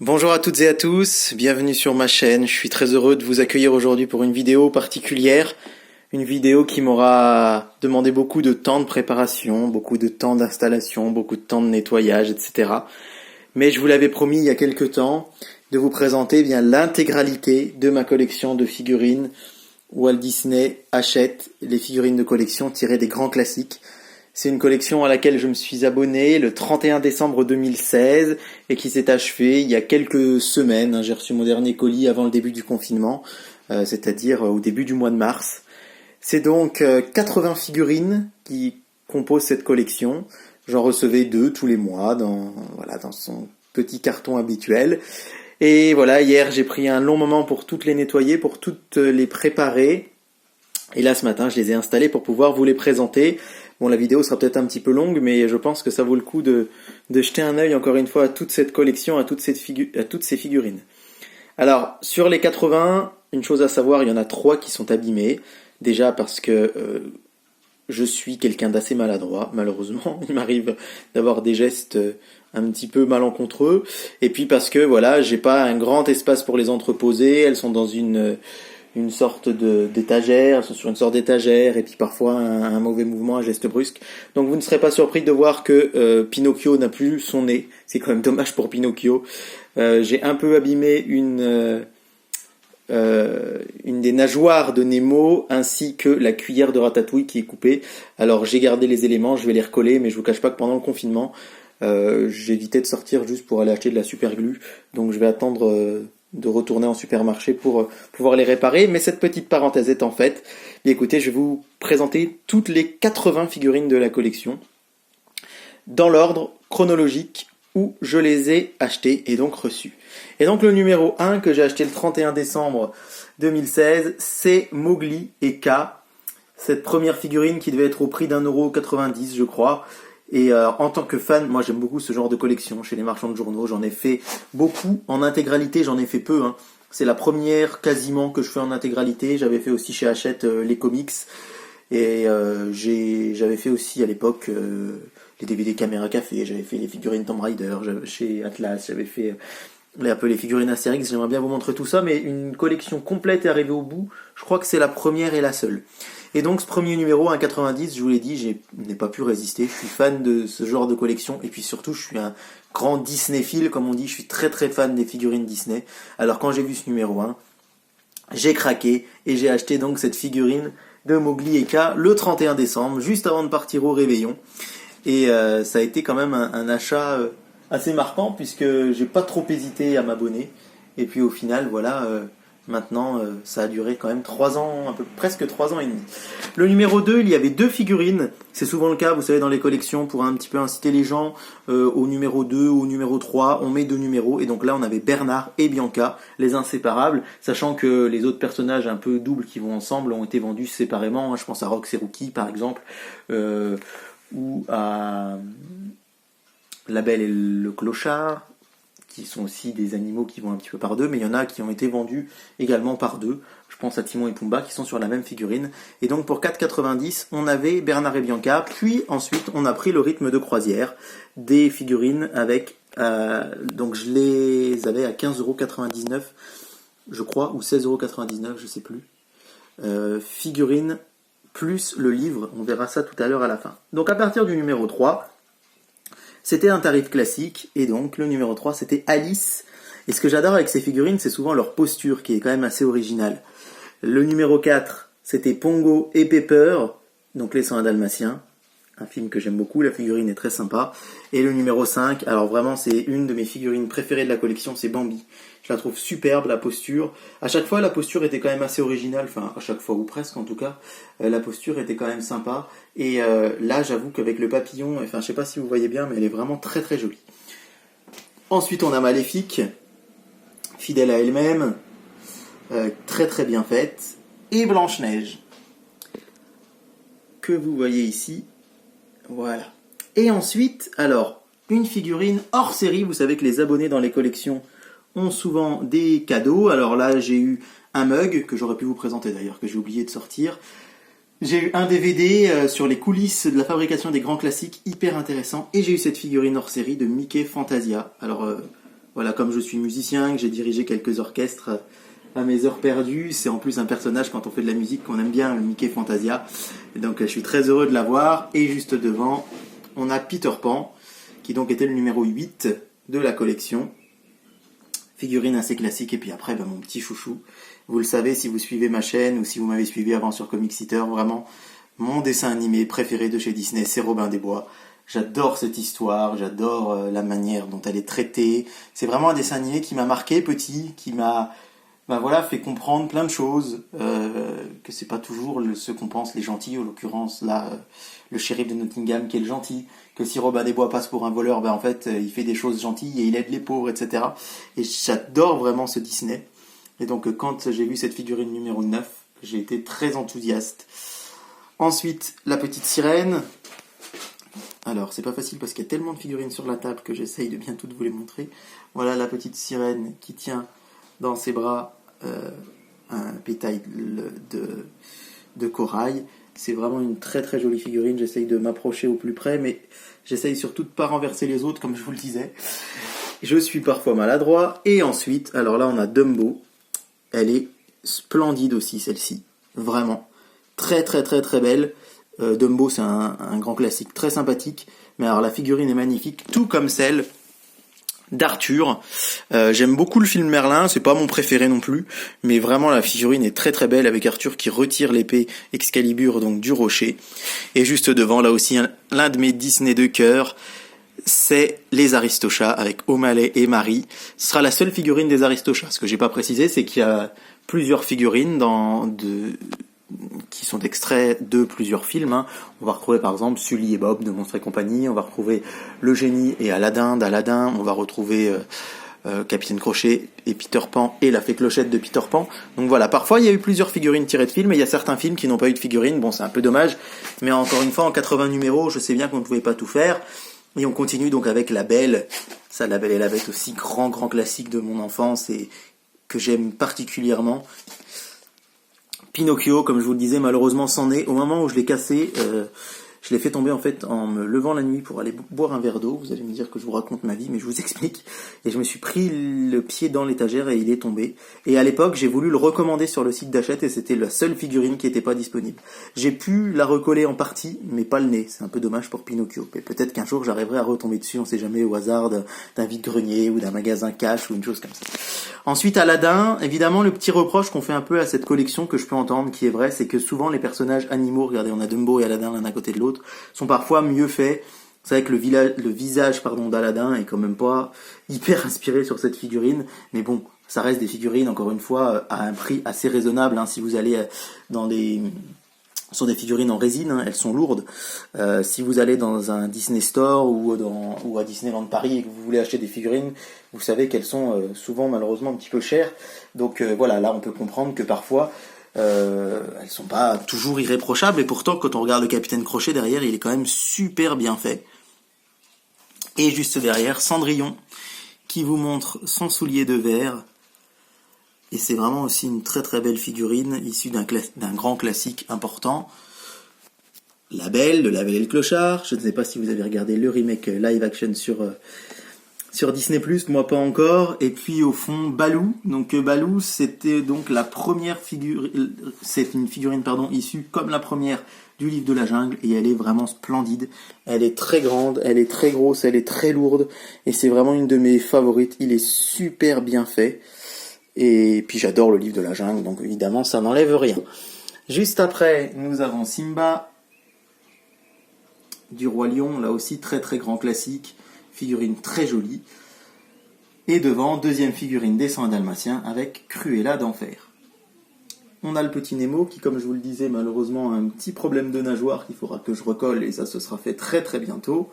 Bonjour à toutes et à tous, bienvenue sur ma chaîne. Je suis très heureux de vous accueillir aujourd'hui pour une vidéo particulière. Une vidéo qui m'aura demandé beaucoup de temps de préparation, beaucoup de temps d'installation, beaucoup de temps de nettoyage, etc. Mais je vous l'avais promis il y a quelques temps de vous présenter bien l'intégralité de ma collection de figurines. Walt Disney achète les figurines de collection tirées des grands classiques. C'est une collection à laquelle je me suis abonné le 31 décembre 2016 et qui s'est achevée il y a quelques semaines. J'ai reçu mon dernier colis avant le début du confinement, c'est-à-dire au début du mois de mars. C'est donc 80 figurines qui composent cette collection. J'en recevais 2 tous les mois dans son petit carton habituel. Et voilà, hier j'ai pris un long moment pour toutes les nettoyer, pour toutes les préparer. Et là ce matin je les ai installées pour pouvoir vous les présenter. Bon, la vidéo sera peut-être un petit peu longue, mais je pense que ça vaut le coup de jeter un œil encore une fois à toute cette collection, à toutes ces figurines. Alors, sur les 80, une chose à savoir, il y en a 3 qui sont abîmées. Déjà parce que je suis quelqu'un d'assez maladroit, malheureusement. Il m'arrive d'avoir des gestes un petit peu malencontreux. Et puis parce que, voilà, j'ai pas un grand espace pour les entreposer. Elles sont dans une sorte d'étagère, elles sont sur une sorte d'étagère, et puis parfois un mauvais mouvement, un geste brusque. Donc vous ne serez pas surpris de voir que Pinocchio n'a plus son nez. C'est quand même dommage pour Pinocchio. J'ai un peu abîmé une des nageoires de Nemo, ainsi que la cuillère de Ratatouille qui est coupée. Alors j'ai gardé les éléments, je vais les recoller, mais je vous cache pas que pendant le confinement, j'évitais de sortir juste pour aller acheter de la super glue. Donc je vais attendre de retourner en supermarché pour pouvoir les réparer. Mais cette petite parenthèse étant faite, bien écoutez, je vais vous présenter toutes les 80 figurines de la collection dans l'ordre chronologique où je les ai achetées et donc reçues. Et donc le numéro 1 que j'ai acheté le 31 décembre 2016, c'est Mowgli et K. Cette première figurine qui devait être au prix d'1,90 €, je crois. Et en tant que fan, moi j'aime beaucoup ce genre de collection chez les marchands de journaux. J'en ai fait beaucoup en intégralité, j'en ai fait peu. C'est la première quasiment que je fais en intégralité. J'avais fait aussi chez Hachette les comics. Et j'avais fait aussi à l'époque les DVD Caméra Café. J'avais fait les figurines Tomb Raider chez Atlas. J'avais fait un peu les figurines Astérix. J'aimerais bien vous montrer tout ça. Mais une collection complète est arrivée au bout. Je crois que c'est la première et la seule. Et donc ce premier numéro, 1,90, je vous l'ai dit, je n'ai pas pu résister. Je suis fan de ce genre de collection. Et puis surtout, je suis un grand Disney-phile, comme on dit. Je suis très très fan des figurines Disney. Alors quand j'ai vu ce numéro 1, j'ai craqué. Et j'ai acheté donc cette figurine de Mowgli et K le 31 décembre, juste avant de partir au réveillon. Et ça a été quand même un achat assez marquant, puisque j'ai pas trop hésité à m'abonner. Et puis au final, voilà... Maintenant, ça a duré quand même 3 ans, presque 3 ans et demi. Le numéro 2, il y avait 2 figurines. C'est souvent le cas, vous savez, dans les collections, pour un petit peu inciter les gens au numéro 2 ou au numéro 3, on met 2 numéros. Et donc là, on avait Bernard et Bianca, les inséparables, sachant que les autres personnages un peu doubles qui vont ensemble ont été vendus séparément. Je pense à Rox et Rookie, par exemple, ou à La Belle et le Clochard, qui sont aussi des animaux qui vont un petit peu par deux, mais il y en a qui ont été vendus également par deux. Je pense à Timon et Pumba qui sont sur la même figurine. Et donc pour 4,90, on avait Bernard et Bianca, puis ensuite on a pris le rythme de croisière des figurines avec... donc je les avais à 15,99 €, je crois, ou 16,99 €, je sais plus. Figurines plus le livre, on verra ça tout à l'heure à la fin. Donc à partir du numéro 3... c'était un tarif classique, et donc le numéro 3, c'était Alice. Et ce que j'adore avec ces figurines, c'est souvent leur posture, qui est quand même assez originale. Le numéro 4, c'était Pongo et Pepper, donc les 101 Dalmatiens, un film que j'aime beaucoup, la figurine est très sympa. Et le numéro 5, alors vraiment c'est une de mes figurines préférées de la collection, c'est Bambi. Je la trouve superbe, la posture. À chaque fois, la posture était quand même assez originale, enfin à chaque fois, ou presque en tout cas, la posture était quand même sympa. Et là, j'avoue qu'avec le papillon, enfin je sais pas si vous voyez bien, mais elle est vraiment très très jolie. Ensuite, on a Maléfique, fidèle à elle-même, très très bien faite. Et Blanche-Neige, que vous voyez ici. Voilà. Et ensuite, alors, une figurine hors série. Vous savez que les abonnés dans les collections ont souvent des cadeaux. Alors là, j'ai eu un mug, que j'aurais pu vous présenter d'ailleurs, que j'ai oublié de sortir. J'ai eu un DVD sur les coulisses de la fabrication des grands classiques, hyper intéressant. Et j'ai eu cette figurine hors série de Mickey Fantasia. Alors, Voilà, comme je suis musicien, que j'ai dirigé quelques orchestres à mes heures perdues, c'est en plus un personnage quand on fait de la musique qu'on aime bien, le Mickey Fantasia. Et donc je suis très heureux de l'avoir. Et juste devant, on a Peter Pan, qui donc était le numéro 8 de la collection. Figurine assez classique. Et puis après, mon petit chouchou. Vous le savez si vous suivez ma chaîne ou si vous m'avez suivi avant sur Comic Eater, vraiment, mon dessin animé préféré de chez Disney, c'est Robin des Bois. J'adore cette histoire, j'adore la manière dont elle est traitée. C'est vraiment un dessin animé qui m'a marqué petit, qui m'a fait comprendre plein de choses, que c'est pas toujours ce qu'on pense les gentils, en l'occurrence là, le shérif de Nottingham qui est le gentil, que si Robin des Bois passe pour un voleur, en fait il fait des choses gentilles et il aide les pauvres, etc. Et j'adore vraiment ce Disney. Et donc quand j'ai vu cette figurine numéro 9, j'ai été très enthousiaste. Ensuite, la petite sirène. Alors, c'est pas facile parce qu'il y a tellement de figurines sur la table que j'essaye de bien toutes vous les montrer. Voilà la petite sirène qui tient dans ses bras un pétale de corail. C'est vraiment une très très jolie figurine. J'essaye de m'approcher au plus près, mais j'essaye surtout de ne pas renverser les autres, comme je vous le disais. Je suis parfois maladroit. Et ensuite, alors là, on a Dumbo. Elle est splendide aussi, celle-ci. Vraiment. Très très très très belle. Dumbo, c'est un grand classique très sympathique. Mais alors, la figurine est magnifique, tout comme celle d'Arthur. J'aime beaucoup le film Merlin, c'est pas mon préféré non plus, mais vraiment la figurine est très très belle avec Arthur qui retire l'épée Excalibur donc du rocher. Et juste devant, là aussi, l'un de mes Disney de cœur, c'est les Aristochats avec O'Malley et Marie. Ce sera la seule figurine des Aristochats. Ce que j'ai pas précisé, c'est qu'il y a plusieurs figurines qui sont extraits de plusieurs films. On va retrouver par exemple Sully et Bob de Monstres et compagnie, on va retrouver Le Génie et Aladdin d'Aladdin, on va retrouver Capitaine Crochet et Peter Pan et la Fée Clochette de Peter Pan. Donc voilà, parfois il y a eu plusieurs figurines tirées de films et il y a certains films qui n'ont pas eu de figurines. Bon, c'est un peu dommage, mais encore une fois, en 80 numéros, je sais bien qu'on ne pouvait pas tout faire. Et on continue donc avec La Belle. Ça, La Belle et la Bête aussi, grand classique de mon enfance et que j'aime particulièrement. Pinocchio, comme je vous le disais, malheureusement s'en est. Au moment où je l'ai cassé, je l'ai fait tomber en fait en me levant la nuit pour aller boire un verre d'eau. Vous allez me dire que je vous raconte ma vie, mais je vous explique. Et je me suis pris le pied dans l'étagère et il est tombé. Et à l'époque, j'ai voulu le recommander sur le site d'achat et c'était la seule figurine qui n'était pas disponible. J'ai pu la recoller en partie, mais pas le nez. C'est un peu dommage pour Pinocchio. Mais peut-être qu'un jour j'arriverai à retomber dessus, on sait jamais, au hasard d'un vide-grenier ou d'un magasin cash ou une chose comme ça. Ensuite, Aladdin, évidemment, le petit reproche qu'on fait un peu à cette collection que je peux entendre, qui est vrai, c'est que souvent les personnages animaux, regardez, on a Dumbo et Aladdin l'un à côté de l'autre, sont parfois mieux faits. C'est vrai que le visage d'Aladin est quand même pas hyper inspiré sur cette figurine, mais bon, ça reste des figurines, encore une fois, à un prix assez raisonnable. Si vous allez sur des figurines en résine, elles sont lourdes. Si vous allez dans un Disney Store ou à Disneyland Paris et que vous voulez acheter des figurines, vous savez qu'elles sont souvent malheureusement un petit peu chères. Donc voilà, là on peut comprendre que parfois elles sont pas toujours irréprochables, et pourtant quand on regarde le Capitaine Crochet derrière, il est quand même super bien fait. Et juste derrière, Cendrillon, qui vous montre son soulier de verre. Et c'est vraiment aussi une très très belle figurine, issue d'un grand classique important. La Belle, de La Belle et le Clochard. Je ne sais pas si vous avez regardé le remake live action sur Disney+, moi pas encore. Et puis au fond, Baloo. Donc Baloo, c'était donc la première figurine, c'est une figurine issue comme la première du livre de la jungle, et elle est vraiment splendide. Elle est très grande, elle est très grosse, elle est très lourde, et c'est vraiment une de mes favorites. Il est super bien fait. Et puis j'adore le livre de la jungle, donc évidemment ça n'enlève rien. Juste après, nous avons Simba du Roi Lion, là aussi très très grand classique, figurine très jolie. Et devant, deuxième figurine des 101 Dalmatiens avec Cruella d'Enfer. On a le petit Nemo qui, comme je vous le disais, malheureusement a un petit problème de nageoire qu'il faudra que je recolle, et ça se sera fait très très bientôt.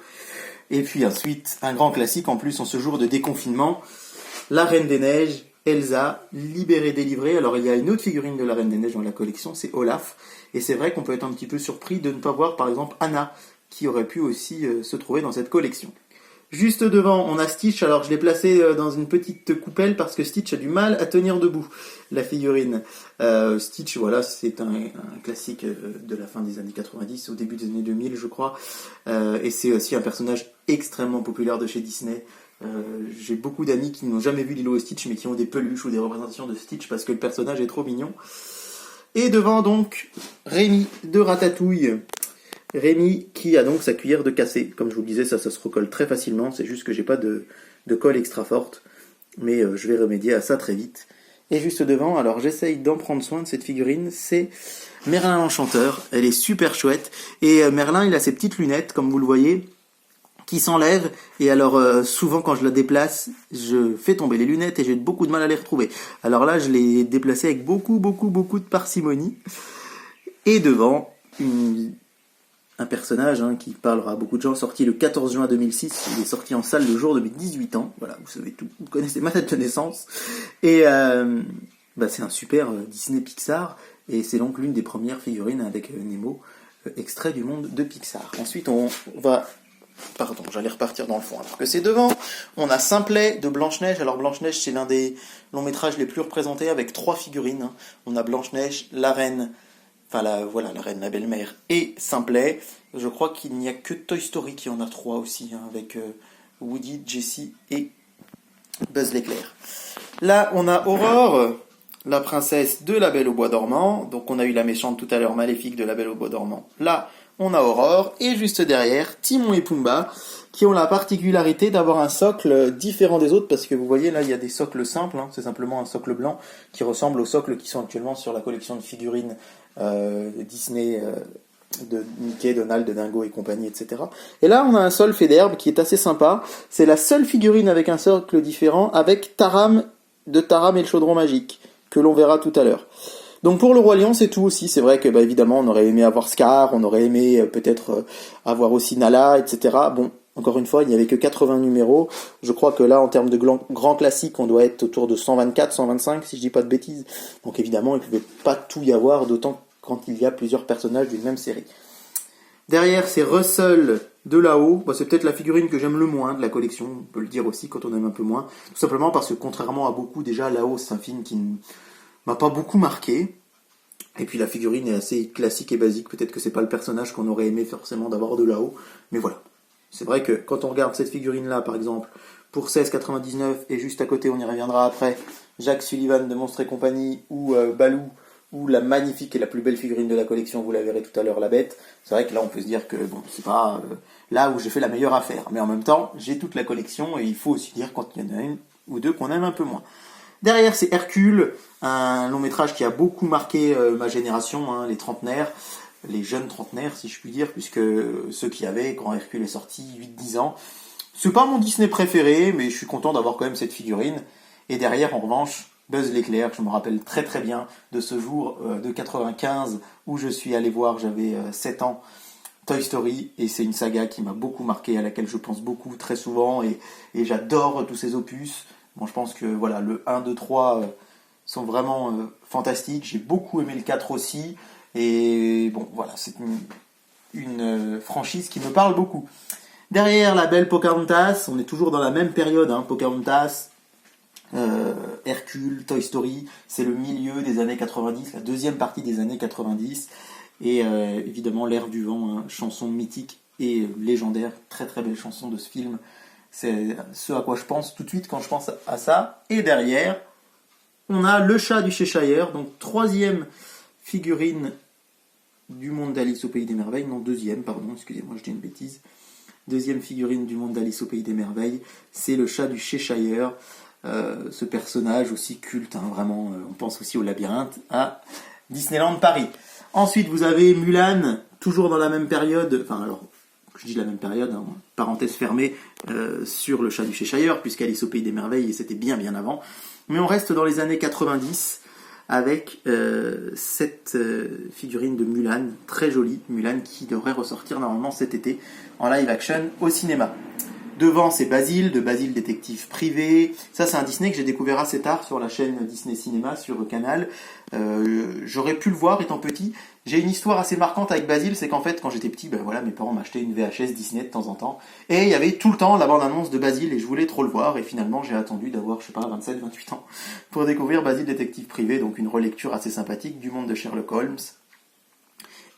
Et puis ensuite, un grand classique en plus en ce jour de déconfinement, la Reine des Neiges, Elsa, libérée, délivrée. Alors il y a une autre figurine de la Reine des Neiges dans la collection, c'est Olaf. Et c'est vrai qu'on peut être un petit peu surpris de ne pas voir par exemple Anna, qui aurait pu aussi se trouver dans cette collection. Juste devant, on a Stitch. Alors je l'ai placé dans une petite coupelle parce que Stitch a du mal à tenir debout, la figurine. Stitch, voilà, c'est un classique de la fin des années 90, au début des années 2000 je crois. Et c'est aussi un personnage extrêmement populaire de chez Disney. J'ai beaucoup d'amis qui n'ont jamais vu Lilo et Stitch, mais qui ont des peluches ou des représentations de Stitch parce que le personnage est trop mignon. Et devant donc Rémi de Ratatouille. Rémi qui a donc sa cuillère de café. Comme je vous le disais, ça se recolle très facilement. C'est juste que j'ai pas de colle extra forte. Mais je vais remédier à ça très vite. Et juste devant, alors j'essaye d'en prendre soin de cette figurine, c'est Merlin l'Enchanteur. Elle est super chouette. Et Merlin, il a ses petites lunettes, comme vous le voyez, qui s'enlèvent. Et alors, souvent, quand je la déplace, je fais tomber les lunettes et j'ai beaucoup de mal à les retrouver. Alors là, je l'ai déplacée avec beaucoup de parcimonie. Et devant, un personnage qui parlera à beaucoup de gens, sorti le 14 juin 2006, il est sorti en salle le jour de mes 18 ans, voilà, vous savez tout, vous connaissez ma date de naissance, et c'est un super Disney Pixar, et c'est donc l'une des premières figurines avec Nemo, extrait du monde de Pixar. Ensuite on va, pardon, j'allais repartir dans le fond, alors que c'est devant, on a Simplet de Blanche-Neige. Alors Blanche-Neige, c'est l'un des longs métrages les plus représentés avec 3 figurines, on a Blanche-Neige, la reine, la reine, la belle-mère et Simplet. Je crois qu'il n'y a que Toy Story qui en a 3 aussi, avec Woody, Jessie et Buzz l'éclair. Là, on a Aurore, la princesse de La Belle au Bois dormant. Donc on a eu la méchante tout à l'heure, Maléfique de La Belle au Bois dormant. Là, on a Aurore. Et juste derrière, Timon et Pumba, qui ont la particularité d'avoir un socle différent des autres, parce que vous voyez, là, il y a des socles simples. C'est simplement un socle blanc qui ressemble aux socles qui sont actuellement sur la collection de figurines Disney, de Mickey, Donald, de Dingo et compagnie, etc. Et là, on a un sol fait d'herbe qui est assez sympa. C'est la seule figurine avec un socle différent, avec Taram et le chaudron magique, que l'on verra tout à l'heure. Donc pour le Roi Lion, c'est tout aussi. C'est vrai que, évidemment, on aurait aimé avoir Scar, on aurait aimé peut-être avoir aussi Nala, etc. Bon, encore une fois, il n'y avait que 80 numéros. Je crois que là, en termes de grand classique, on doit être autour de 124, 125, si je dis pas de bêtises. Donc évidemment, il ne pouvait pas tout y avoir, d'autant quand il y a plusieurs personnages d'une même série. Derrière, c'est Russell de là-haut. C'est peut-être la figurine que j'aime le moins de la collection. On peut le dire aussi quand on aime un peu moins. Tout simplement parce que, contrairement à beaucoup, déjà, là-haut, c'est un film qui ne m'a pas beaucoup marqué. Et puis la figurine est assez classique et basique. Peut-être que c'est pas le personnage qu'on aurait aimé forcément d'avoir de là-haut. Mais voilà. C'est vrai que quand on regarde cette figurine-là, par exemple, pour 16,99, et juste à côté, on y reviendra après, Jacques Sullivan de Monstres et compagnie, ou Baloo, ou la magnifique et la plus belle figurine de la collection, vous la verrez tout à l'heure, la Bête. C'est vrai que là, on peut se dire que c'est pas là où j'ai fait la meilleure affaire. Mais en même temps, j'ai toute la collection, et il faut aussi dire quand il y en a une ou deux qu'on aime un peu moins. Derrière, c'est Hercule, un long métrage qui a beaucoup marqué ma génération, les trentenaires, les jeunes trentenaires, si je puis dire, puisque ceux qui avaient, quand Hercule est sorti, 8-10 ans. C'est pas mon Disney préféré, mais je suis content d'avoir quand même cette figurine. Et derrière, en revanche, Buzz l'éclair, je me rappelle très très bien de ce jour de 95 où je suis allé voir, j'avais 7 ans, Toy Story, et c'est une saga qui m'a beaucoup marqué, à laquelle je pense beaucoup, très souvent, et j'adore tous ces opus. Bon, je pense que voilà, le 1, 2, 3 sont vraiment fantastiques. J'ai beaucoup aimé le 4 aussi. Et bon, voilà, c'est une franchise qui me parle beaucoup. Derrière la belle Pocahontas, on est toujours dans la même période, Pocahontas, Hercule, Toy Story, c'est le milieu des années 90, la deuxième partie des années 90. Et évidemment, L'Air du vent, chanson mythique et légendaire, très très belle chanson de ce film. C'est ce à quoi je pense tout de suite quand je pense à ça. Et derrière, on a le chat du Cheshire, donc troisième figurine du monde d'Alice au Pays des Merveilles. Non, deuxième, pardon, excusez-moi, je dis une bêtise. Deuxième figurine du monde d'Alice au Pays des Merveilles, c'est le chat du Cheshire. Ce personnage aussi culte, vraiment, on pense aussi au labyrinthe, à Disneyland Paris. Ensuite, vous avez Mulan, toujours dans la même période, je dis la même période, parenthèse fermée, sur le chat du Cheshire, puisqu'Alice au Pays des Merveilles, c'était bien avant. Mais on reste dans les années 90 avec cette figurine de Mulan, très jolie, Mulan qui devrait ressortir normalement cet été en live action au cinéma. Devant, c'est Basile, de Basile Détective Privé. Ça, c'est un Disney que j'ai découvert assez tard sur la chaîne Disney Cinéma, sur Canal. J'aurais pu le voir étant petit. J'ai une histoire assez marquante avec Basile, c'est qu'en fait, quand j'étais petit, mes parents m'achetaient une VHS Disney de temps en temps. Et il y avait tout le temps la bande-annonce de Basile, et je voulais trop le voir. Et finalement, j'ai attendu d'avoir, 27, 28 ans, pour découvrir Basile Détective Privé, donc une relecture assez sympathique du monde de Sherlock Holmes.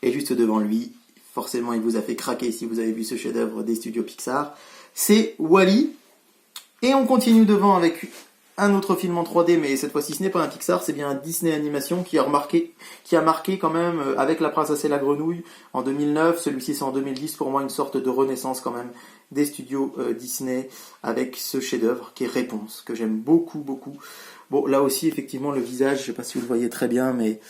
Et juste devant lui, forcément, il vous a fait craquer si vous avez vu ce chef-d'œuvre des studios Pixar. C'est Wall-E, Et on continue devant avec un autre film en 3D, mais cette fois-ci ce n'est pas un Pixar, c'est bien un Disney Animation qui a marqué quand même avec La Princesse et la Grenouille en 2009, celui-ci c'est en 2010, pour moi une sorte de renaissance quand même des studios Disney avec ce chef-d'œuvre qui est Réponse, que j'aime beaucoup, beaucoup. Bon, là aussi effectivement le visage, je ne sais pas si vous le voyez très bien, mais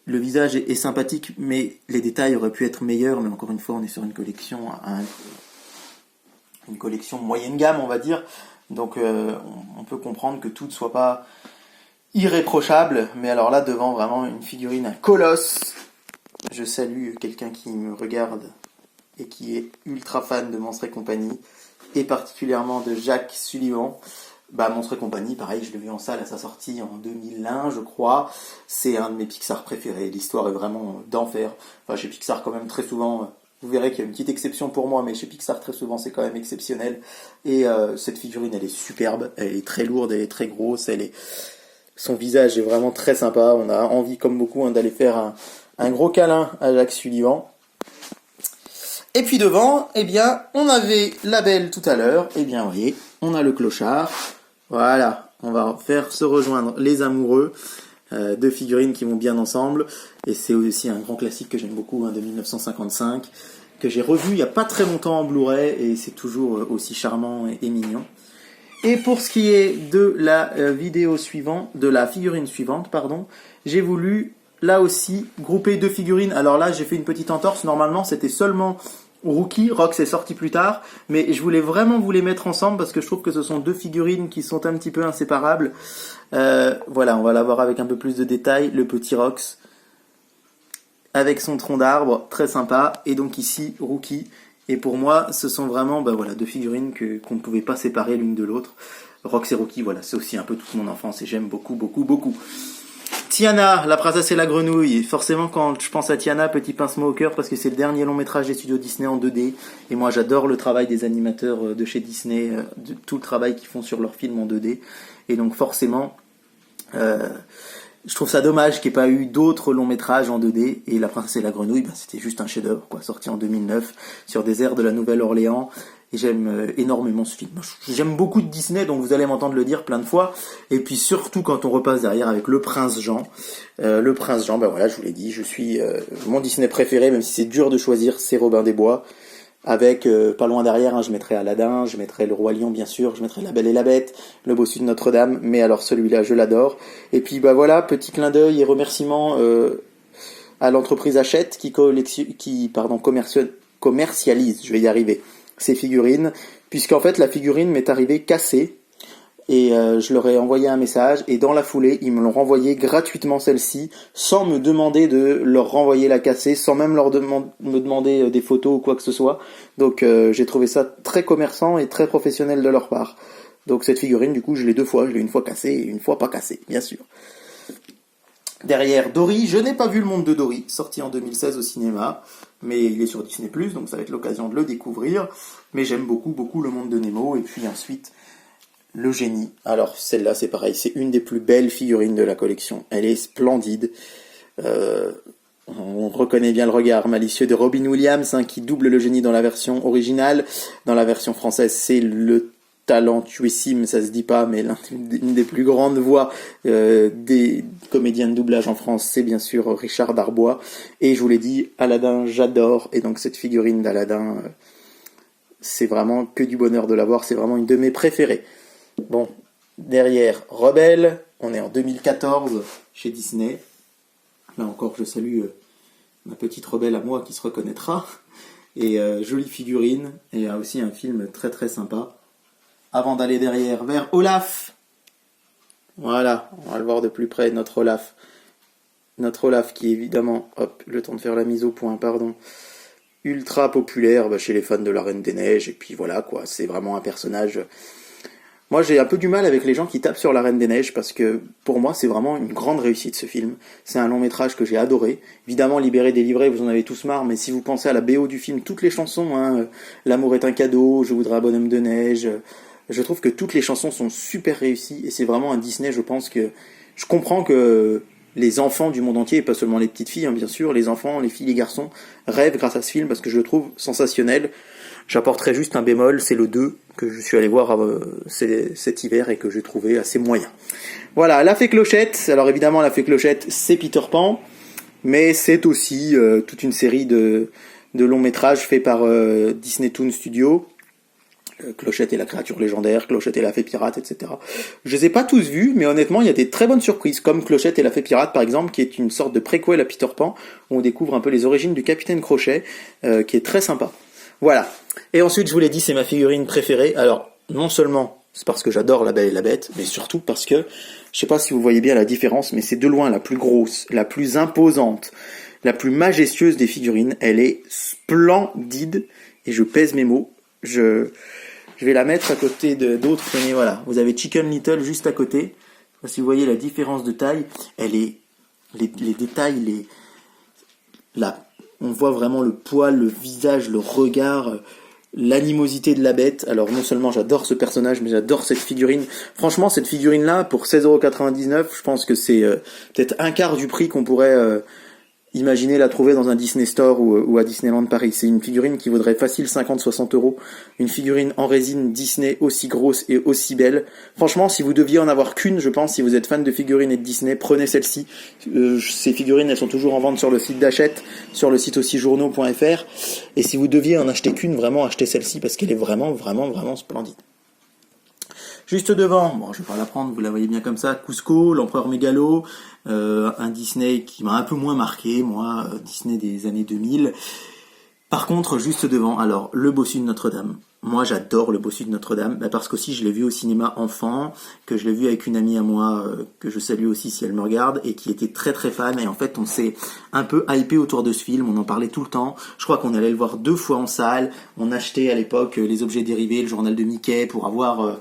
le visage est sympathique, mais les détails auraient pu être meilleurs, mais encore une fois on est sur une collection moyenne gamme, on va dire. Donc on peut comprendre que tout ne soit pas irréprochable, mais alors là devant vraiment une figurine, un colosse. Je salue quelqu'un qui me regarde et qui est ultra fan de Monstres et compagnie, et particulièrement de Jacques Sullivan. Monstres et compagnie, pareil, je l'ai vu en salle à sa sortie en 2001, je crois. C'est un de mes Pixar préférés. L'histoire est vraiment d'enfer. Enfin, chez Pixar quand même très souvent. Vous verrez qu'il y a une petite exception pour moi, mais chez Pixar, très souvent, c'est quand même exceptionnel. Et cette figurine, elle est superbe, elle est très lourde, elle est très grosse, son visage est vraiment très sympa. On a envie, comme beaucoup, d'aller faire un gros câlin à Jacques Sullivan. Et puis devant, on avait la belle tout à l'heure. Vous voyez, on a le clochard. Voilà, on va faire se rejoindre les amoureux. Deux figurines qui vont bien ensemble, et c'est aussi un grand classique que j'aime beaucoup, de 1955, que j'ai revu il n'y a pas très longtemps en Blu-ray, et c'est toujours aussi charmant et mignon. Et pour ce qui est de la figurine suivante, j'ai voulu là aussi grouper deux figurines. Alors là j'ai fait une petite entorse, normalement c'était seulement Rookie, Rox est sorti plus tard, mais je voulais vraiment vous les mettre ensemble parce que je trouve que ce sont deux figurines qui sont un petit peu inséparables. Voilà, on va la voir avec un peu plus de détails, le petit Rox avec son tronc d'arbre, très sympa, et donc ici Rookie. Et pour moi, ce sont vraiment deux figurines qu'on ne pouvait pas séparer l'une de l'autre. Rox et Rookie, voilà, c'est aussi un peu toute mon enfance et j'aime beaucoup, beaucoup, beaucoup. Tiana, La Princesse et la Grenouille. Forcément, quand je pense à Tiana, petit pincement au cœur, parce que c'est le dernier long métrage des studios Disney en 2D. Et moi, j'adore le travail des animateurs de chez Disney, tout le travail qu'ils font sur leurs films en 2D. Et donc, forcément, je trouve ça dommage qu'il n'y ait pas eu d'autres longs métrages en 2D. Et La Princesse et la Grenouille, c'était juste un chef-d'œuvre, sorti en 2009, sur des airs de la Nouvelle-Orléans. Et j'aime énormément ce film. J'aime beaucoup de Disney, donc vous allez m'entendre le dire plein de fois. Et puis surtout quand on repasse derrière avec Le Prince Jean. Le Prince Jean, je vous l'ai dit, je suis mon Disney préféré, même si c'est dur de choisir, c'est Robin des Bois. Avec, pas loin derrière, je mettrai Aladdin, je mettrai Le Roi Lion bien sûr, je mettrai La Belle et la Bête, Le Bossu de Notre-Dame, mais alors celui-là, je l'adore. Et puis petit clin d'œil et remerciement à l'entreprise Hachette qui commercialise, je vais y arriver, ces figurines, puisqu'en fait la figurine m'est arrivée cassée, et je leur ai envoyé un message, et dans la foulée ils me l'ont renvoyé gratuitement, celle-ci, sans me demander de leur renvoyer la cassée, sans même me demander des photos ou quoi que ce soit. Donc j'ai trouvé ça très commerçant et très professionnel de leur part. Donc cette figurine, du coup, je l'ai deux fois, je l'ai une fois cassée et une fois pas cassée, bien sûr. Derrière Dory, je n'ai pas vu Le Monde de Dory, sorti en 2016 au cinéma, mais il est sur Disney+, donc ça va être l'occasion de le découvrir. Mais j'aime beaucoup, beaucoup Le Monde de Nemo, et puis ensuite, Le Génie. Alors celle-là, c'est pareil, c'est une des plus belles figurines de la collection. Elle est splendide. On reconnaît bien le regard malicieux de Robin Williams, qui double le génie dans la version originale. Dans la version française, c'est le talentuissime, ça se dit pas, mais l'une des plus grandes voix des comédiens de doublage en France, c'est bien sûr Richard Darbois. Et je vous l'ai dit, Aladdin, j'adore. Et donc cette figurine d'Aladdin, c'est vraiment que du bonheur de la voir. C'est vraiment une de mes préférées. Bon, derrière Rebelle, on est en 2014 chez Disney. Là encore, je salue ma petite Rebelle à moi qui se reconnaîtra. Et jolie figurine. Et aussi un film très très sympa. Avant d'aller derrière, vers Olaf. Voilà, on va le voir de plus près, notre Olaf. Notre Olaf qui est évidemment, le temps de faire la mise au point, ultra populaire chez les fans de la Reine des Neiges. Et puis voilà, c'est vraiment un personnage. Moi, j'ai un peu du mal avec les gens qui tapent sur la Reine des Neiges, parce que pour moi, c'est vraiment une grande réussite ce film. C'est un long métrage que j'ai adoré. Évidemment, Libéré, délivré, vous en avez tous marre, mais si vous pensez à la BO du film, toutes les chansons, L'amour est un cadeau, Je voudrais un bonhomme de neige... Je trouve que toutes les chansons sont super réussies, et c'est vraiment un Disney, je pense que... Je comprends que les enfants du monde entier, et pas seulement les petites filles, bien sûr, les enfants, les filles, les garçons, rêvent grâce à ce film, parce que je le trouve sensationnel. J'apporterai juste un bémol, c'est le 2 que je suis allé voir cet hiver et que j'ai trouvé assez moyen. Voilà, La Fée Clochette. Alors évidemment, La Fée Clochette, c'est Peter Pan, mais c'est aussi toute une série de longs métrages faits par Disney Toon Studio. Clochette et la créature légendaire, Clochette et la fée pirate, etc. Je les ai pas tous vus, mais honnêtement, il y a des très bonnes surprises, comme Clochette et la fée pirate, par exemple, qui est une sorte de préquel à Peter Pan, où on découvre un peu les origines du Capitaine Crochet, qui est très sympa. Voilà. Et ensuite, je vous l'ai dit, c'est ma figurine préférée. Alors, non seulement c'est parce que j'adore La Belle et la Bête, mais surtout parce que, je sais pas si vous voyez bien la différence, mais c'est de loin la plus grosse, la plus imposante, la plus majestueuse des figurines. Elle est splendide, et je pèse mes mots. Je vais la mettre à côté d'autres. Tenez, voilà. Vous avez Chicken Little juste à côté. Je sais pas si vous voyez la différence de taille. Elle est, les détails, on voit vraiment le poil, le visage, le regard, l'animosité de la bête. Alors non seulement j'adore ce personnage, mais j'adore cette figurine. Franchement, cette figurine-là, pour 16,99€, je pense que c'est peut-être un quart du prix qu'on pourrait imaginez la trouver dans un Disney Store ou à Disneyland Paris. C'est une figurine qui vaudrait facile 50-60€. Une figurine en résine Disney aussi grosse et aussi belle. Franchement, si vous deviez en avoir qu'une, je pense, si vous êtes fan de figurines et de Disney, prenez celle-ci. Ces figurines, elles sont toujours en vente sur le site d'Hachette, sur le site aussi journaux.fr. Et si vous deviez en acheter qu'une, vraiment achetez celle-ci parce qu'elle est vraiment, vraiment, vraiment splendide. Juste devant, bon, je vais pas la prendre, vous la voyez bien comme ça, Cusco, l'empereur mégalo, un Disney qui m'a un peu moins marqué, moi, Disney des années 2000. Par contre, juste devant, alors, le Bossu de Notre-Dame. Moi, j'adore le Bossu de Notre-Dame, parce qu'aussi, je l'ai vu au cinéma enfant, que je l'ai vu avec une amie à moi, que je salue aussi si elle me regarde, et qui était très très fan, et en fait, on s'est un peu hypé autour de ce film, on en parlait tout le temps. Je crois qu'on allait le voir 2 fois en salle, on achetait à l'époque les objets dérivés, le journal de Mickey, pour avoir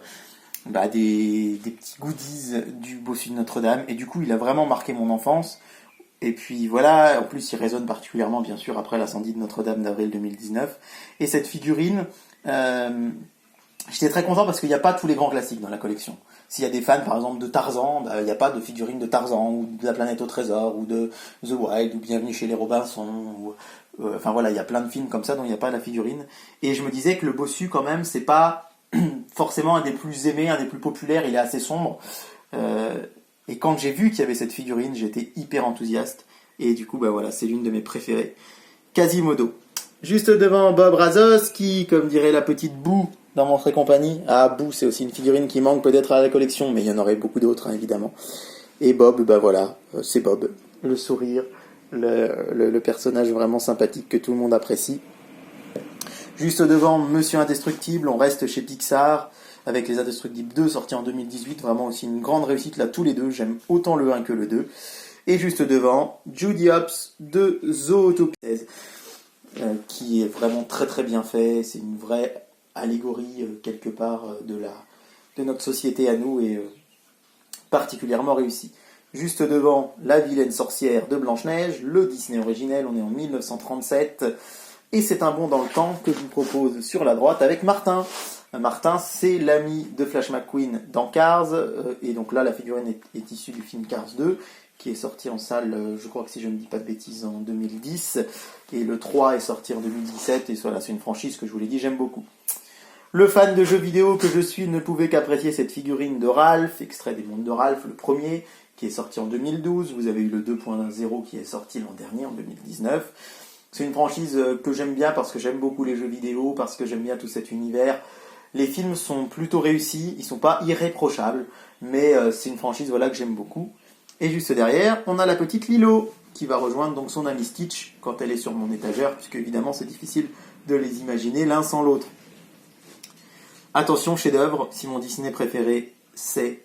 des petits goodies du Bossu de Notre-Dame, et du coup il a vraiment marqué mon enfance. Et puis voilà, en plus il résonne particulièrement bien sûr après l'incendie de Notre-Dame d'avril 2019. Et cette figurine, j'étais très content parce qu'il n'y a pas tous les grands classiques dans la collection. S'il y a des fans par exemple de Tarzan, il n'y a pas de figurine de Tarzan, ou de La Planète au Trésor, ou de The Wild, ou Bienvenue chez les Robinson, enfin voilà, il y a plein de films comme ça dont il n'y a pas la figurine. Et je me disais que le Bossu quand même, c'est pas forcément un des plus aimés, un des plus populaires, il est assez sombre. Et quand j'ai vu qu'il y avait cette figurine, j'étais hyper enthousiaste. Et du coup, bah voilà, c'est l'une de mes préférées. Quasimodo. Juste devant Bob Razos, qui, comme dirait la petite Boo dans Monstres et compagnie. Ah, Boo, c'est aussi une figurine qui manque peut-être à la collection, mais il y en aurait beaucoup d'autres, hein, évidemment. Et Bob, bah voilà, c'est Bob. Le sourire, le personnage vraiment sympathique que tout le monde apprécie. Juste devant Monsieur Indestructible, on reste chez Pixar, avec Les Indestructibles 2 sortis en 2018, vraiment aussi une grande réussite là tous les deux, j'aime autant le 1 que le 2. Et juste devant, Judy Hopps de Zootopia, qui est vraiment très très bien fait, c'est une vraie allégorie quelque part de notre société à nous et particulièrement réussie. Juste devant, La Vilaine Sorcière de Blanche-Neige, le Disney originel, on est en 1937, et c'est un bond dans le temps que je vous propose sur la droite avec Martin. Martin, c'est l'ami de Flash McQueen dans Cars, et donc là la figurine est issue du film Cars 2, qui est sorti en salle, je crois que si je ne dis pas de bêtises, en 2010, et le 3 est sorti en 2017, et voilà, c'est une franchise que je vous l'ai dit, j'aime beaucoup. Le fan de jeux vidéo que je suis ne pouvait qu'apprécier cette figurine de Ralph, extrait des mondes de Ralph, le premier, qui est sorti en 2012, vous avez eu le 2.0 qui est sorti l'an dernier, en 2019. C'est une franchise que j'aime bien parce que j'aime beaucoup les jeux vidéo, parce que j'aime bien tout cet univers. Les films sont plutôt réussis, ils sont pas irréprochables, mais c'est une franchise voilà, que j'aime beaucoup. Et juste derrière, on a la petite Lilo, qui va rejoindre donc son amie Stitch quand elle est sur mon étagère, puisque évidemment c'est difficile de les imaginer l'un sans l'autre. Attention, chef-d'œuvre, si mon Disney préféré c'est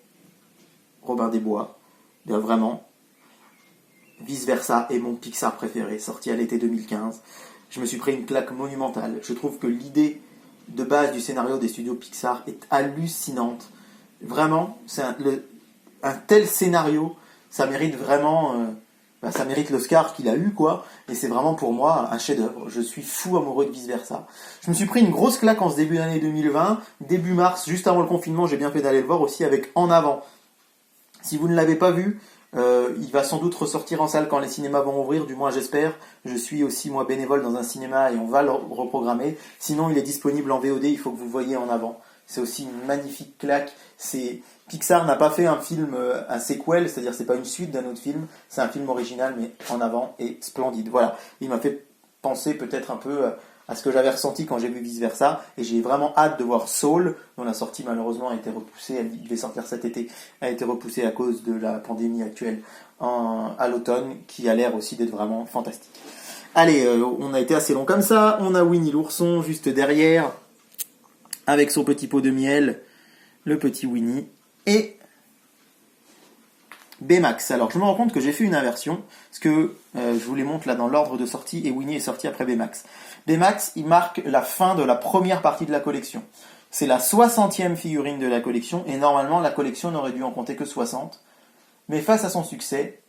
Robin des Bois, bien vraiment. Vice versa est mon Pixar préféré, sorti à l'été 2015. Je me suis pris une claque monumentale. Je trouve que l'idée de base du scénario des studios Pixar est hallucinante. Vraiment, c'est un tel scénario, ça mérite vraiment, ça mérite l'Oscar qu'il a eu, quoi. Et c'est vraiment pour moi un chef-d'œuvre. Je suis fou amoureux de Vice versa. Je me suis pris une grosse claque en ce début d'année 2020, début mars, juste avant le confinement. J'ai bien fait d'aller le voir aussi avec En Avant. Si vous ne l'avez pas vu, Il va sans doute ressortir en salle quand les cinémas vont ouvrir, du moins j'espère. Je suis aussi moi bénévole dans un cinéma et on va le reprogrammer. Sinon il est disponible en VOD, il faut que vous le voyiez en avant. C'est aussi une magnifique claque. Pixar n'a pas fait un film, un sequel, c'est-à-dire c'est pas une suite d'un autre film, c'est un film original mais en avant et splendide. Voilà, il m'a fait penser peut-être un peu à ce que j'avais ressenti quand j'ai vu Vice Versa, et j'ai vraiment hâte de voir Soul, dont la sortie malheureusement a été repoussée, elle devait sortir cet été, a été repoussée à cause de la pandémie actuelle à l'automne, qui a l'air aussi d'être vraiment fantastique. Allez, on a été assez long comme ça, on a Winnie l'ourson juste derrière, avec son petit pot de miel, le petit Winnie, et Baymax. Alors je me rends compte que j'ai fait une inversion, parce que je vous les montre là dans l'ordre de sortie, et Winnie est sorti après Baymax. Baymax, il marque la fin de la première partie de la collection. C'est la 60e figurine de la collection, et normalement la collection n'aurait dû en compter que 60. Mais face à son succès,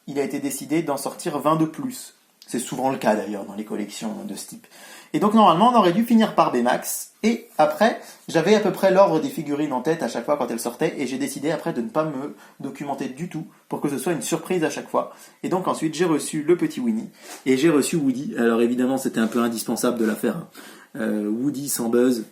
il a été décidé d'en sortir 20 de plus. C'est souvent le cas d'ailleurs dans les collections de ce type. Et donc normalement on aurait dû finir par Baymax, et après j'avais à peu près l'ordre des figurines en tête à chaque fois quand elles sortaient, et j'ai décidé après de ne pas me documenter du tout pour que ce soit une surprise à chaque fois. Et donc ensuite j'ai reçu le petit Winnie, et j'ai reçu Woody. Alors évidemment c'était un peu indispensable de la faire. Woody sans Buzz,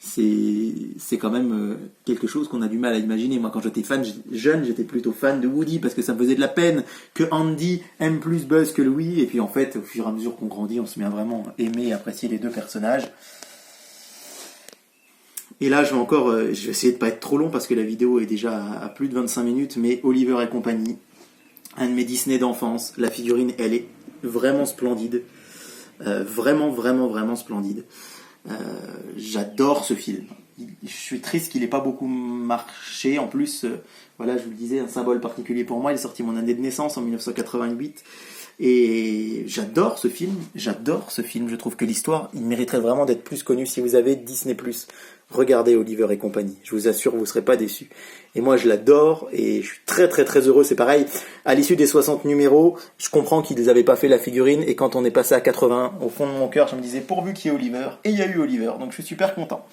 c'est quand même quelque chose qu'on a du mal à imaginer. Moi, quand j'étais jeune, j'étais plutôt fan de Woody parce que ça me faisait de la peine que Andy aime plus Buzz que Louie. Et puis en fait, au fur et à mesure qu'on grandit, on se met à vraiment aimer et apprécier les deux personnages. Et là, je vais essayer de pas être trop long parce que la vidéo est déjà à plus de 25 minutes, mais Oliver et compagnie, un de mes Disney d'enfance, la figurine, elle est vraiment splendide. Vraiment, vraiment, vraiment splendide. J'adore ce film. Je suis triste qu'il n'ait pas beaucoup marché. En plus, voilà, je vous le disais, un symbole particulier pour moi. Il est sorti mon année de naissance en 1988. Et j'adore ce film. Je trouve que l'histoire, il mériterait vraiment d'être plus connu. Si vous avez Disney+, regardez Oliver et compagnie. Je vous assure, vous ne serez pas déçus. Et moi, je l'adore et je suis très très très heureux. C'est pareil, à l'issue des 60 numéros, je comprends qu'ils n'avaient pas fait la figurine. Et quand on est passé à 80, au fond de mon cœur, je me disais pourvu qu'il y ait Oliver. Et il y a eu Oliver, donc je suis super content.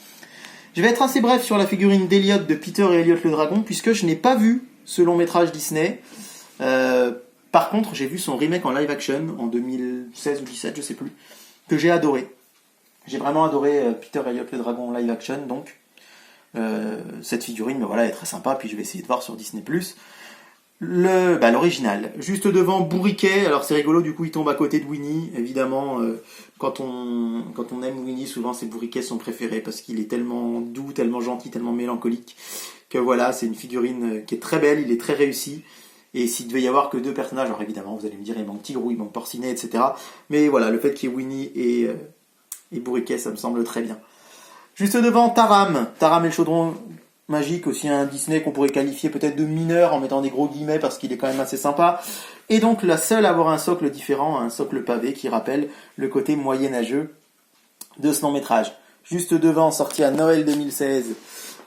Je vais être assez bref sur la figurine d'Elliot de Peter et Elliot le Dragon, puisque je n'ai pas vu ce long métrage Disney. Par contre, j'ai vu son remake en live action en 2016 ou 2017, je sais plus, que j'ai adoré. J'ai vraiment adoré Peter et Elliot le Dragon en live action, donc cette figurine, ben voilà, elle est très sympa, puis je vais essayer de voir sur Disney+. L'original, juste devant Bourriquet. Alors c'est rigolo, du coup il tombe à côté de Winnie. Évidemment, quand on aime Winnie, souvent c'est Bourriquet son préféré parce qu'il est tellement doux, tellement gentil, tellement mélancolique que voilà, c'est une figurine qui est très belle, il est très réussi. Et s'il devait y avoir que deux personnages, alors évidemment vous allez me dire il manque Tigrou, il manque Porcinet, etc. Mais voilà, le fait qu'il y ait Winnie et Bourriquet, ça me semble très bien. Juste devant Taram et le chaudron magique, aussi un Disney qu'on pourrait qualifier peut-être de mineur en mettant des gros guillemets parce qu'il est quand même assez sympa. Et donc la seule à avoir un socle différent, un socle pavé qui rappelle le côté moyenâgeux de ce long métrage. Juste devant, sorti à Noël 2016,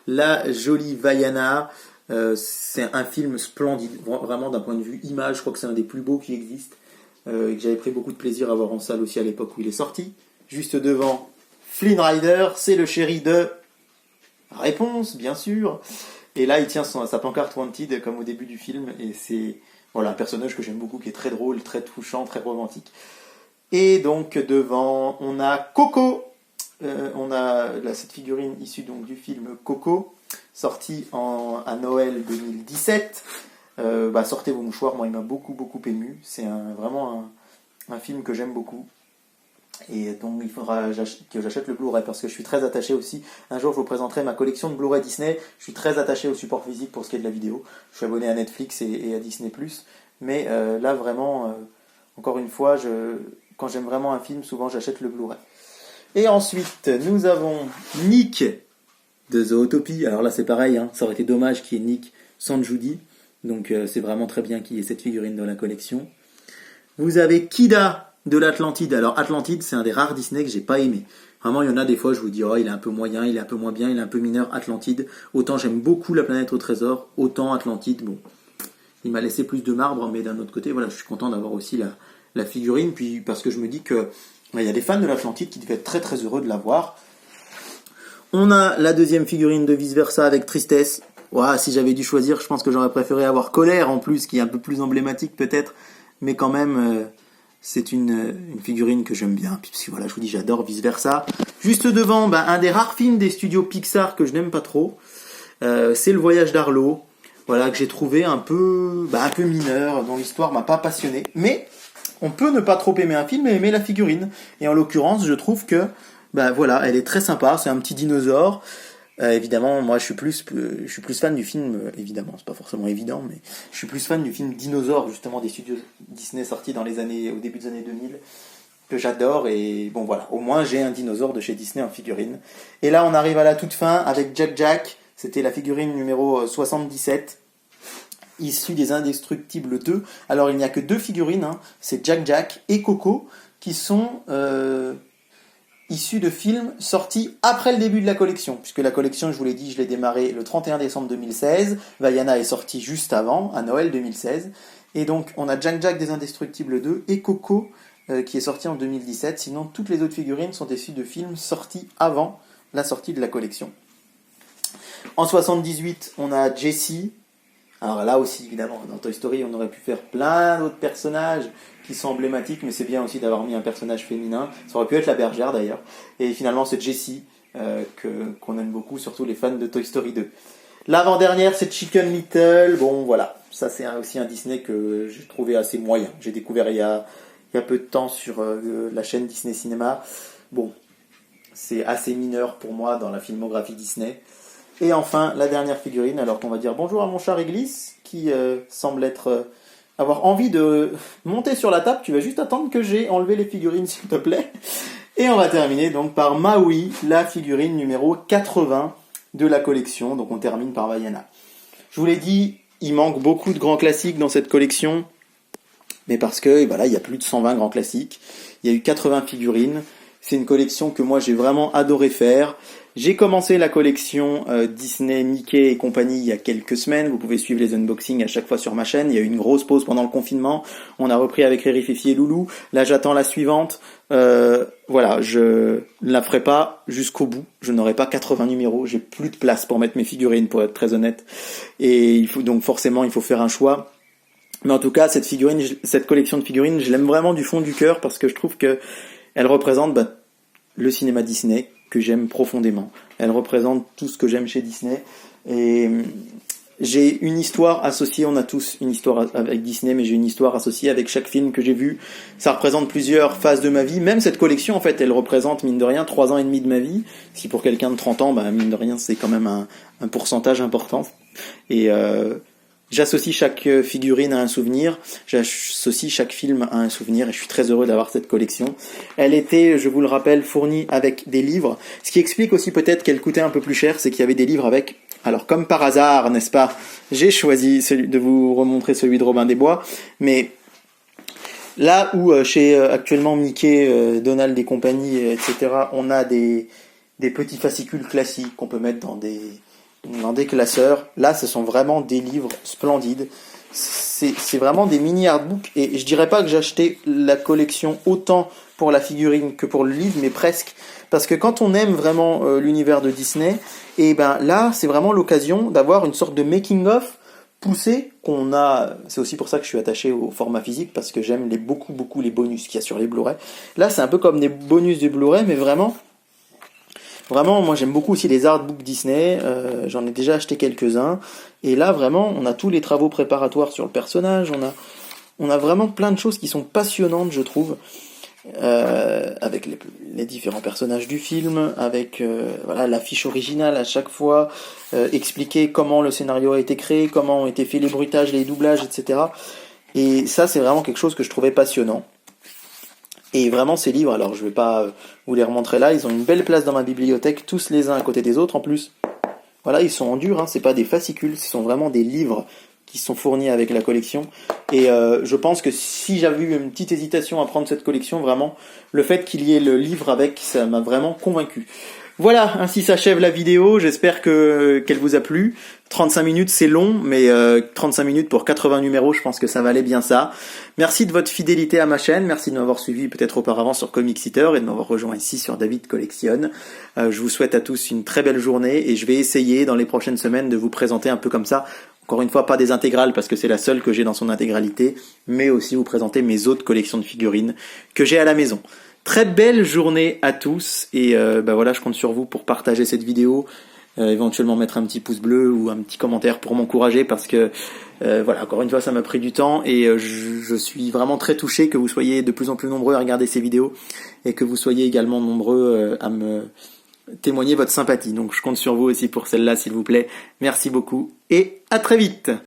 La Jolie Vaiana. C'est un film splendide, vraiment d'un point de vue image, je crois que c'est un des plus beaux qui existent, et que j'avais pris beaucoup de plaisir à voir en salle aussi à l'époque où il est sorti. Juste devant, Flynn Rider, c'est le chéri de Réponse, bien sûr. Et là, il tient sa pancarte Wanted comme au début du film, et c'est voilà, un personnage que j'aime beaucoup, qui est très drôle, très touchant, très romantique. Et donc devant, on a Coco. On a cette figurine issue donc du film Coco, sorti à Noël 2017. Sortez vos mouchoirs, moi il m'a beaucoup ému. C'est vraiment un film que j'aime beaucoup. Et donc il faudra que j'achète le Blu-ray parce que je suis très attaché aussi. Un jour je vous présenterai ma collection de Blu-ray Disney. Je suis très attaché au support physique pour ce qui est de la vidéo. Je suis abonné à Netflix et à Disney+. Mais là vraiment, encore une fois, quand j'aime vraiment un film, souvent j'achète le Blu-ray. Et ensuite, nous avons Nick de Zootopie. Alors là, c'est pareil, ça aurait été dommage qu'il y ait Nick sans Judy. Donc c'est vraiment très bien qu'il y ait cette figurine dans la collection. Vous avez Kida de l'Atlantide. Alors Atlantide, c'est un des rares Disney que j'ai pas aimé. Vraiment, il y en a des fois, je vous dis, il est un peu moyen, il est un peu moins bien, il est un peu mineur, Atlantide. Autant j'aime beaucoup La Planète au Trésor, autant Atlantide, bon, il m'a laissé plus de marbre, mais d'un autre côté, voilà, je suis content d'avoir aussi la figurine, puis parce que je me dis que il y a des fans de l'Atlantide qui devaient être très très heureux de l'avoir. On a la deuxième figurine de Vice Versa avec tristesse. Ouais, si j'avais dû choisir, je pense que j'aurais préféré avoir Colère en plus, qui est un peu plus emblématique peut-être, mais quand même, c'est une figurine que j'aime bien. Puis parce que voilà, je vous dis, j'adore vice versa. Juste devant, un des rares films des studios Pixar que je n'aime pas trop, c'est Le Voyage d'Arlo. Voilà, que j'ai trouvé un peu mineur, dont l'histoire m'a pas passionné. Mais on peut ne pas trop aimer un film et aimer la figurine. Et en l'occurrence, je trouve que, voilà, elle est très sympa. C'est un petit dinosaure. Évidemment, moi, je suis plus fan du film. Évidemment, c'est pas forcément évident, mais je suis plus fan du film Dinosaure, justement, des studios Disney sortis au début des années 2000, que j'adore. Et bon, voilà, au moins j'ai un dinosaure de chez Disney en figurine. Et là, on arrive à la toute fin avec Jack Jack. C'était la figurine numéro 77, issue des Indestructibles 2. Alors, il n'y a que 2 figurines, hein. C'est Jack Jack et Coco, qui sont issus de films sortis après le début de la collection. Puisque la collection, je vous l'ai dit, je l'ai démarrée le 31 décembre 2016. Vaiana est sorti juste avant, à Noël 2016. Et donc, on a Jack Jack des Indestructibles 2 et Coco, qui est sorti en 2017. Sinon, toutes les autres figurines sont issues de films sortis avant la sortie de la collection. En 78, on a Jessie. Alors là aussi, évidemment, dans Toy Story, on aurait pu faire plein d'autres personnages qui sont emblématiques, mais c'est bien aussi d'avoir mis un personnage féminin. Ça aurait pu être la bergère d'ailleurs. Et finalement, c'est Jessie qu'on aime beaucoup, surtout les fans de Toy Story 2. L'avant-dernière, c'est Chicken Little. Bon, voilà. Ça, c'est aussi un Disney que j'ai trouvé assez moyen. J'ai découvert il y a peu de temps sur la chaîne Disney Cinéma. Bon, c'est assez mineur pour moi dans la filmographie Disney. Et enfin, la dernière figurine, alors qu'on va dire bonjour à mon chat Réglisse, qui semble avoir envie de monter sur la table. Tu vas juste attendre que j'ai enlevé les figurines, s'il te plaît. Et on va terminer donc par Maui, la figurine numéro 80 de la collection. Donc on termine par Vaiana. Je vous l'ai dit, il manque beaucoup de grands classiques dans cette collection, mais parce que voilà, il y a plus de 120 grands classiques. Il y a eu 80 figurines. C'est une collection que moi j'ai vraiment adoré faire. J'ai commencé la collection Disney, Mickey et compagnie il y a quelques semaines. Vous pouvez suivre les unboxings à chaque fois sur ma chaîne. Il y a eu une grosse pause pendant le confinement. On a repris avec Riri, Fifi et Loulou. Là, j'attends la suivante. Voilà, je ne la ferai pas jusqu'au bout. Je n'aurai pas 80 numéros. J'ai plus de place pour mettre mes figurines, pour être très honnête. Et il faut donc forcément, il faut faire un choix. Mais en tout cas, cette collection de figurines, je l'aime vraiment du fond du cœur parce que je trouve que elle représente le cinéma Disney que j'aime profondément. Elle représente tout ce que j'aime chez Disney. Et j'ai une histoire associée, on a tous une histoire avec Disney, mais j'ai une histoire associée avec chaque film que j'ai vu. Ça représente plusieurs phases de ma vie. Même cette collection, en fait, elle représente, mine de rien, 3 ans et demi de ma vie. Ce qui, pour quelqu'un de 30 ans, mine de rien, c'est quand même un pourcentage important. Et j'associe chaque figurine à un souvenir, j'associe chaque film à un souvenir et je suis très heureux d'avoir cette collection. Elle était, je vous le rappelle, fournie avec des livres. Ce qui explique aussi peut-être qu'elle coûtait un peu plus cher, c'est qu'il y avait des livres avec. Alors comme par hasard, n'est-ce pas, j'ai choisi de vous remontrer celui de Robin des Bois, mais là où chez actuellement Mickey, Donald et compagnie, etc., on a des petits fascicules classiques qu'on peut mettre dans des classeurs. Là, ce sont vraiment des livres splendides. C'est vraiment des mini artbooks. Et je dirais pas que j'ai acheté la collection autant pour la figurine que pour le livre, mais presque. Parce que quand on aime vraiment l'univers de Disney, et là, c'est vraiment l'occasion d'avoir une sorte de making-of poussé qu'on a. C'est aussi pour ça que je suis attaché au format physique, parce que j'aime beaucoup les bonus qu'il y a sur les Blu-ray. Là, c'est un peu comme des bonus du Blu-ray, mais vraiment, moi j'aime beaucoup aussi les artbooks Disney, j'en ai déjà acheté quelques-uns, et là vraiment on a tous les travaux préparatoires sur le personnage, on a vraiment plein de choses qui sont passionnantes je trouve, avec les différents personnages du film, avec l'affiche originale à chaque fois, expliquer comment le scénario a été créé, comment ont été faits les bruitages, les doublages, etc. Et ça c'est vraiment quelque chose que je trouvais passionnant. Et vraiment ces livres, alors je vais pas vous les remontrer là, ils ont une belle place dans ma bibliothèque, tous les uns à côté des autres en plus. Voilà, ils sont en dur, c'est pas des fascicules, ce sont vraiment des livres qui sont fournis avec la collection. Et je pense que si j'avais eu une petite hésitation à prendre cette collection, vraiment, le fait qu'il y ait le livre avec, ça m'a vraiment convaincu. Voilà, ainsi s'achève la vidéo, j'espère qu'elle vous a plu. 35 minutes, c'est long, mais 35 minutes pour 80 numéros, je pense que ça valait bien ça. Merci de votre fidélité à ma chaîne, merci de m'avoir suivi peut-être auparavant sur Comics Eater et de m'avoir rejoint ici sur David Collectionne. Je vous souhaite à tous une très belle journée et je vais essayer dans les prochaines semaines de vous présenter un peu comme ça. Encore une fois, pas des intégrales parce que c'est la seule que j'ai dans son intégralité, mais aussi vous présenter mes autres collections de figurines que j'ai à la maison. Très belle journée à tous et voilà, je compte sur vous pour partager cette vidéo. Éventuellement mettre un petit pouce bleu ou un petit commentaire pour m'encourager parce que voilà, encore une fois ça m'a pris du temps et je suis vraiment très touché que vous soyez de plus en plus nombreux à regarder ces vidéos et que vous soyez également nombreux à me témoigner votre sympathie. Donc je compte sur vous aussi pour celle-là s'il vous plaît. Merci beaucoup et à très vite.